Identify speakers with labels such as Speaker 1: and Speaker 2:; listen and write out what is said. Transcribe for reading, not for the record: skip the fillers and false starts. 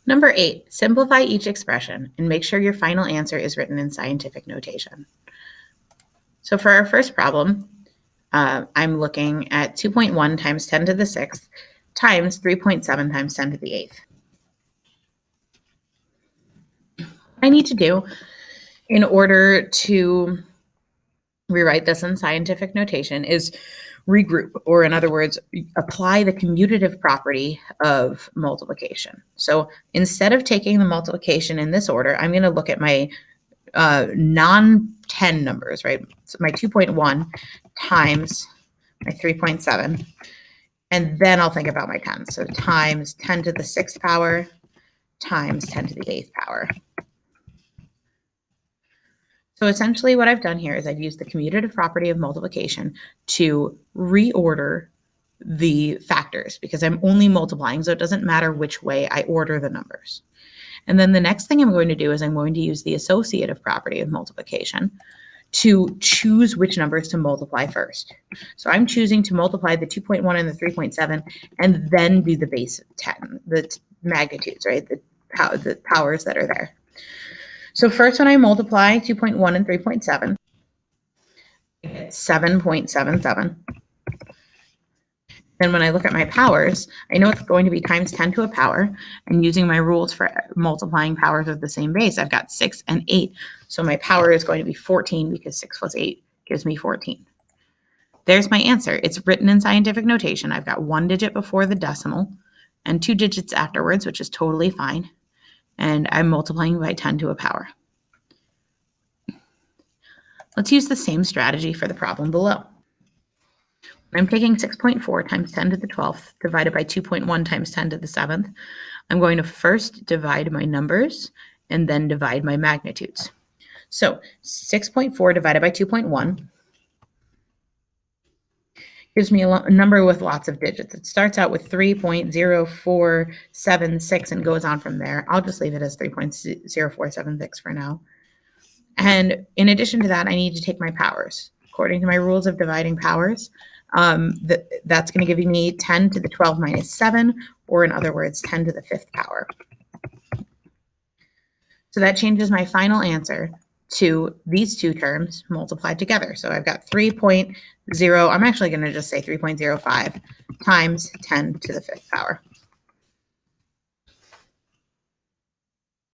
Speaker 1: Number 8, simplify each expression and make sure your final answer is written in scientific notation. So for our first problem, I'm looking at 2.1 times 10 to the 6th times 3.7 times 10 to the 8th. What I need to do in order to rewrite this in scientific notation is regroup, or in other words, apply the commutative property of multiplication. So instead of taking the multiplication in this order, I'm going to look at my non-10 numbers, right? So my 2.1 times my 3.7, and then I'll think about my 10. So times 10 to the 6th power times 10 to the 8th power. So essentially what I've done here is I've used the commutative property of multiplication to reorder the factors because I'm only multiplying, so it doesn't matter which way I order the numbers. And then the next thing I'm going to do is I'm going to use the associative property of multiplication to choose which numbers to multiply first. So I'm choosing to multiply the 2.1 and the 3.7 and then do the base 10, the magnitudes, right? The powers that are there. So first, when I multiply 2.1 and 3.7, I get 7.77. Then when I look at my powers, I know it's going to be times 10 to a power. And using my rules for multiplying powers of the same base, I've got 6 and 8. So my power is going to be 14 because 6 plus 8 gives me 14. There's my answer. It's written in scientific notation. I've got 1 digit before the decimal and 2 digits afterwards, which is totally fine. And I'm multiplying by 10 to a power. Let's use the same strategy for the problem below. I'm taking 6.4 times 10 to the 12th divided by 2.1 times 10 to the 7th. I'm going to first divide my numbers and then divide my magnitudes. So 6.4 divided by 2.1 gives me a number with lots of digits. It starts out with 3.0476 and goes on from there. I'll just leave it as 3.0476 for now. And in addition to that, I need to take my powers. According to my rules of dividing powers, that's going to give me 10 to the 12 minus 7, or in other words, 10 to the 5th power. So that changes my final answer to these two terms multiplied together. So I've got 3.0, I'm actually going to just say 3.05 times 10 to the 5th power.